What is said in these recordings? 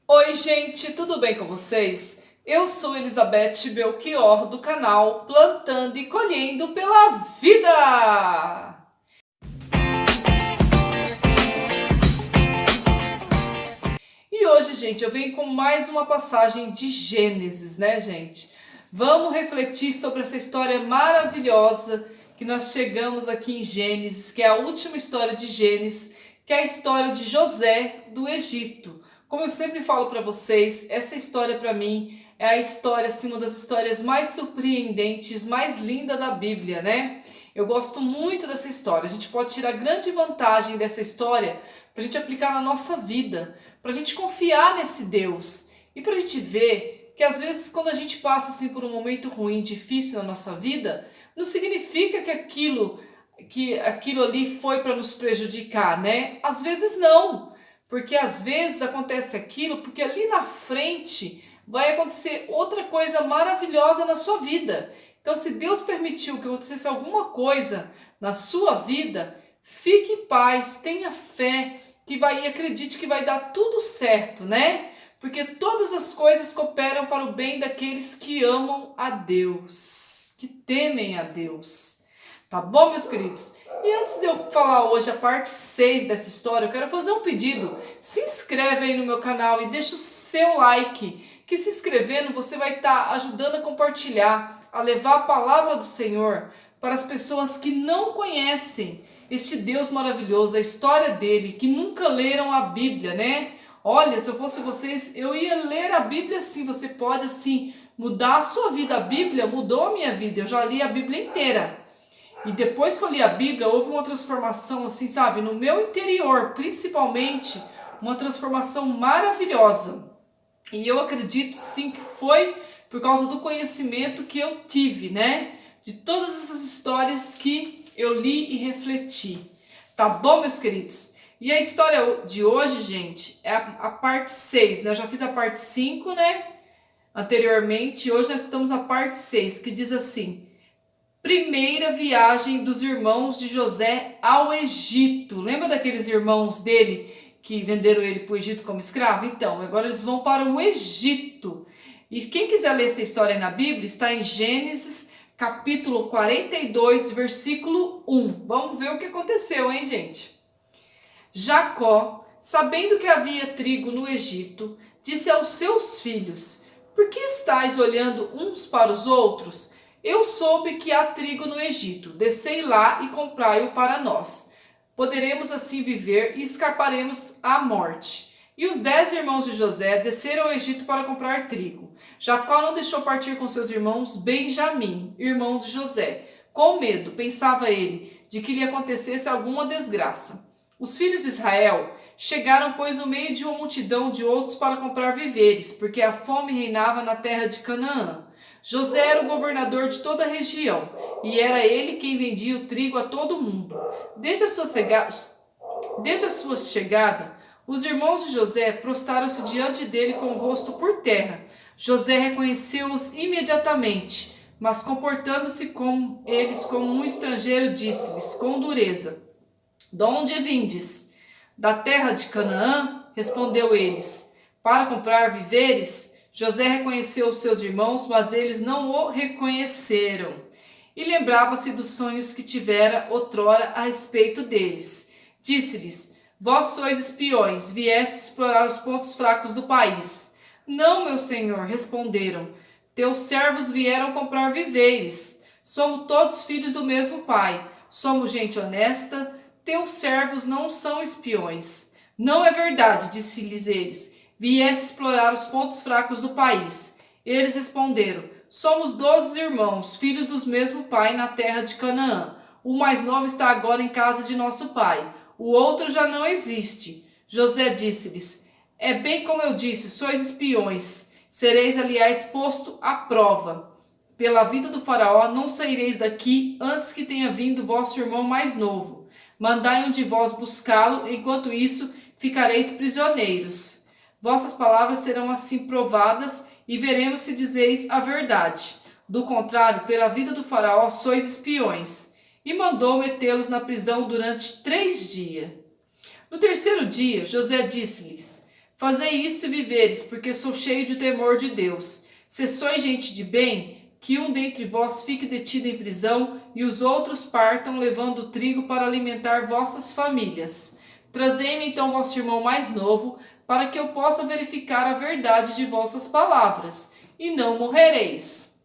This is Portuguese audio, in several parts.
Oi, gente, tudo bem com vocês? Eu sou Elizabeth Belchior, do canal Plantando e Colhendo pela Vida! E hoje, gente, eu venho com mais uma passagem de Gênesis, né, gente? Vamos refletir sobre essa história maravilhosa que nós chegamos aqui em Gênesis, que é a última história de Gênesis, que é a história de José do Egito. Como eu sempre falo para vocês, essa história para mim é a história, assim, uma das histórias mais surpreendentes, mais linda da Bíblia, né? Eu gosto muito dessa história. A gente pode tirar grande vantagem dessa história para a gente aplicar na nossa vida, para a gente confiar nesse Deus e para a gente ver que às vezes quando a gente passa assim por um momento ruim, difícil na nossa vida, não significa que aquilo ali foi para nos prejudicar, né? Às vezes não, porque às vezes acontece aquilo porque ali na frente vai acontecer outra coisa maravilhosa na sua vida. Então, se Deus permitiu que acontecesse alguma coisa na sua vida, fique em paz, tenha fé, que vai e acredite que vai dar tudo certo, né? Porque todas as coisas cooperam para o bem daqueles que amam a Deus, que temem a Deus. Tá bom, meus queridos? E antes de eu falar hoje a parte 6 dessa história, eu quero fazer um pedido. Se inscreve aí no meu canal e deixa o seu like, que se inscrevendo você vai estar ajudando a compartilhar, a levar a palavra do Senhor para as pessoas que não conhecem este Deus maravilhoso, a história dele, que nunca leram a Bíblia, né? Olha, se eu fosse vocês, eu ia ler a Bíblia assim. Você pode assim mudar a sua vida. A Bíblia mudou a minha vida. Eu já li a Bíblia inteira. E depois que eu li a Bíblia, houve uma transformação assim, sabe, no meu interior, principalmente, uma transformação maravilhosa. E eu acredito sim que foi por causa do conhecimento que eu tive, né? De todas essas histórias que eu li e refleti. Tá bom, meus queridos? E a história de hoje, gente, é a parte 6, né? Eu já fiz a parte 5, né? Anteriormente, e hoje nós estamos na parte 6, que diz assim: primeira viagem dos irmãos de José ao Egito. Lembra daqueles irmãos dele que venderam ele para o Egito como escravo? Então, agora eles vão para o Egito. E quem quiser ler essa história na Bíblia, está em Gênesis capítulo 42, versículo 1. Vamos ver o que aconteceu, hein, gente? Jacó, sabendo que havia trigo no Egito, disse aos seus filhos: por que estáis olhando uns para os outros? Eu soube que há trigo no Egito. Descei lá e comprai-o para nós. Poderemos assim viver e escaparemos à morte. E os 10 irmãos de José desceram ao Egito para comprar trigo. Jacó não deixou partir com seus irmãos Benjamim, irmão de José. Com medo, pensava ele, de que lhe acontecesse alguma desgraça. Os filhos de Israel chegaram, pois, no meio de uma multidão de outros para comprar víveres, porque a fome reinava na terra de Canaã. José era o governador de toda a região, e era ele quem vendia o trigo a todo mundo. Desde a sua chegada, os irmãos de José prostraram-se diante dele com o rosto por terra. José reconheceu-os imediatamente, mas comportando-se com eles como um estrangeiro, disse-lhes com dureza: de onde vindes? Da terra de Canaã? Respondeu eles. Para comprar víveres? José reconheceu os seus irmãos, mas eles não o reconheceram. E lembrava-se dos sonhos que tivera outrora a respeito deles. Disse-lhes: vós sois espiões, viestes explorar os pontos fracos do país. Não, meu senhor, responderam. Teus servos vieram comprar víveres. Somos todos filhos do mesmo pai. Somos gente honesta. Teus servos não são espiões. Não é verdade, disse-lhes eles. Vieste explorar os pontos fracos do país. Eles responderam: somos 12 irmãos, filhos do mesmo pai na terra de Canaã. O mais novo está agora em casa de nosso pai. O outro já não existe. José disse-lhes: é bem como eu disse, sois espiões. Sereis, aliás, posto à prova. Pela vida do faraó não saireis daqui antes que tenha vindo vosso irmão mais novo. Mandai um de vós buscá-lo, enquanto isso ficareis prisioneiros. Vossas palavras serão assim provadas, e veremos se dizeis a verdade. Do contrário, pela vida do faraó sois espiões. E mandou metê-los na prisão durante 3 dias. No terceiro dia, José disse-lhes: Fazei isto e viveres, porque sou cheio de temor de Deus. Se sois gente de bem, que um dentre vós fique detido em prisão, e os outros partam, levando trigo para alimentar vossas famílias. Trazei-me então vosso irmão mais novo, para que eu possa verificar a verdade de vossas palavras, e não morrereis.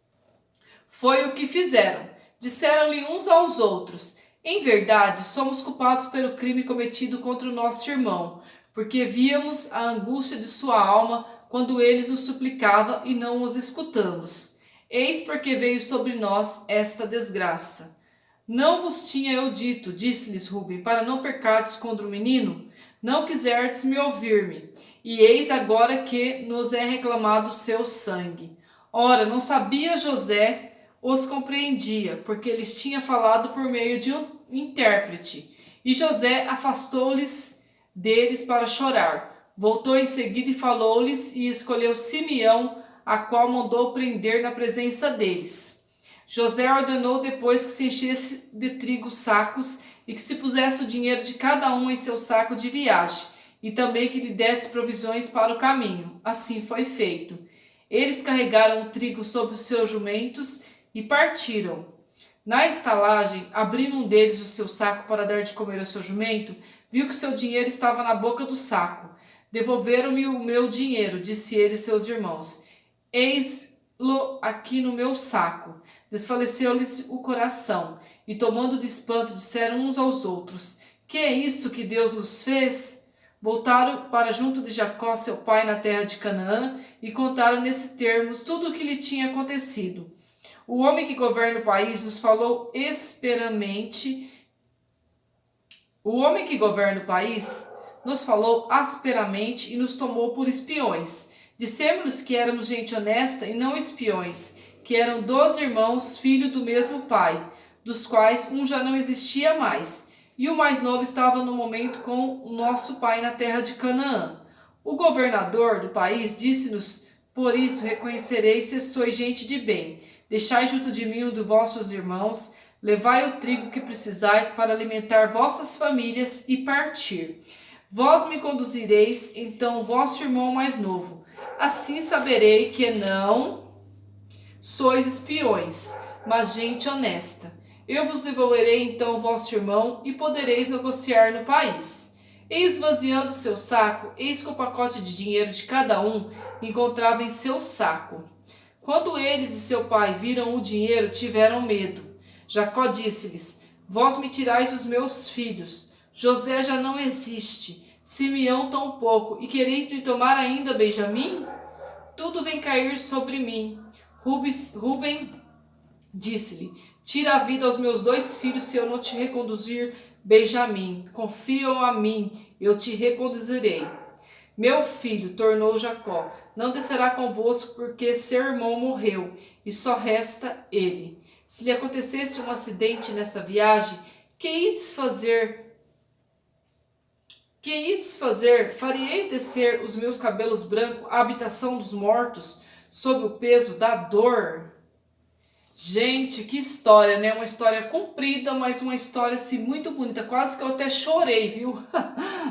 Foi o que fizeram. Disseram-lhe uns aos outros: em verdade, somos culpados pelo crime cometido contra o nosso irmão, porque víamos a angústia de sua alma quando ele nos suplicava e não os escutamos. Eis porque veio sobre nós esta desgraça. Não vos tinha eu dito, disse-lhes Rúben, para não pecardes contra o menino? Não quiserdes me ouvir-me, e eis agora que nos é reclamado o seu sangue. Ora, não sabia José, os compreendia, porque lhes tinha falado por meio de um intérprete. E José afastou-lhes deles para chorar. Voltou em seguida e falou-lhes, e escolheu Simeão, a qual mandou prender na presença deles. José ordenou depois que se enchesse de trigo sacos, e que se pusesse o dinheiro de cada um em seu saco de viagem, e também que lhe desse provisões para o caminho. Assim foi feito. Eles carregaram o trigo sobre os seus jumentos e partiram. Na estalagem, abrindo um deles o seu saco para dar de comer ao seu jumento, viu que seu dinheiro estava na boca do saco. Devolveram-me o meu dinheiro, disse ele a seus irmãos. Eis-lo aqui no meu saco. Desfaleceu-lhes o coração, e tomando de espanto, disseram uns aos outros: que é isso que Deus nos fez? Voltaram para junto de Jacó, seu pai, na terra de Canaã, e contaram nesses termos tudo o que lhe tinha acontecido. O homem que governa o país nos falou asperamente. O homem que governa o país nos falou asperamente e nos tomou por espiões. Dissemos-lhes que éramos gente honesta e não espiões, que eram 12 irmãos, filhos do mesmo pai, dos quais um já não existia mais, e o mais novo estava no momento com o nosso pai na terra de Canaã. O governador do país disse-nos: por isso reconhecereis se sois gente de bem. Deixai junto de mim um de vossos irmãos, levai o trigo que precisais para alimentar vossas famílias e partir. Vós me conduzireis, então, vosso irmão mais novo. Assim saberei que não sois espiões, mas gente honesta. Eu vos devolverei, então, o vosso irmão e podereis negociar no país. E esvaziando seu saco, eis que o pacote de dinheiro de cada um encontrava em seu saco. Quando eles e seu pai viram o dinheiro, tiveram medo. Jacó disse-lhes: vós me tirais os meus filhos. José já não existe, Simeão tampouco, e quereis me tomar ainda Benjamim? Tudo vem cair sobre mim. Rúben disse-lhe: tira a vida aos meus 2 filhos se eu não te reconduzir Benjamim. Confiam a mim, eu te reconduzirei. Meu filho, tornou Jacó, não descerá convosco, porque seu irmão morreu, e só resta ele. Se lhe acontecesse um acidente nesta viagem, que ides fazer? Faríeis descer os meus cabelos brancos à habitação dos mortos, sob o peso da dor? Gente, que história, né? Uma história comprida, mas uma história assim muito bonita. Quase que eu até chorei, viu?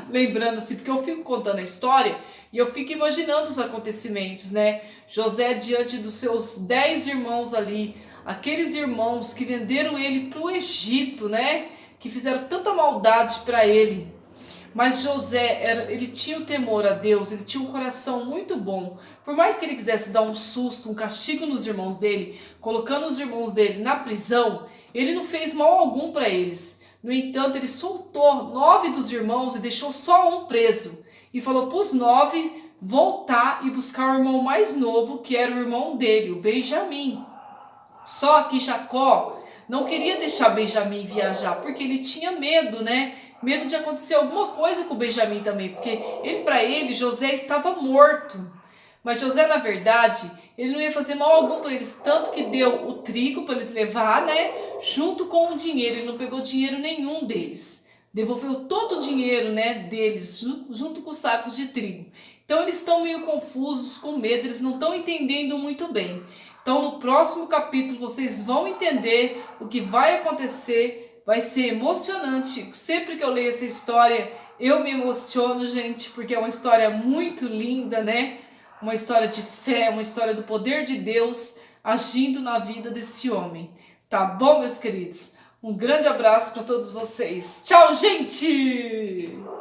Lembrando assim, porque eu fico contando a história e eu fico imaginando os acontecimentos, né? José diante dos seus 10 irmãos ali, aqueles irmãos que venderam ele para o Egito, né? Que fizeram tanta maldade para ele. Mas José, ele tinha o temor a Deus, ele tinha um coração muito bom. Por mais que ele quisesse dar um susto, um castigo nos irmãos dele, colocando os irmãos dele na prisão, ele não fez mal algum para eles. No entanto, ele soltou 9 dos irmãos e deixou só um preso. E falou para os 9 voltar e buscar o irmão mais novo, que era o irmão dele, o Benjamim. Só que Jacó não queria deixar Benjamim viajar, porque ele tinha medo, né? Medo de acontecer alguma coisa com o Benjamim também, porque para ele, José estava morto. Mas José, na verdade, ele não ia fazer mal algum para eles, tanto que deu o trigo para eles levar, né? Junto com o dinheiro, ele não pegou dinheiro nenhum deles. Devolveu todo o dinheiro, né, deles, junto com os sacos de trigo. Então eles estão meio confusos, com medo, eles não estão entendendo muito bem. Então no próximo capítulo vocês vão entender o que vai acontecer. Vai ser emocionante. Sempre que eu leio essa história, Eu me emociono, gente, porque é uma história muito linda, né? Uma história de fé, uma história do poder de Deus agindo na vida desse homem. Tá bom, meus queridos? Um grande abraço para todos vocês. Tchau, gente!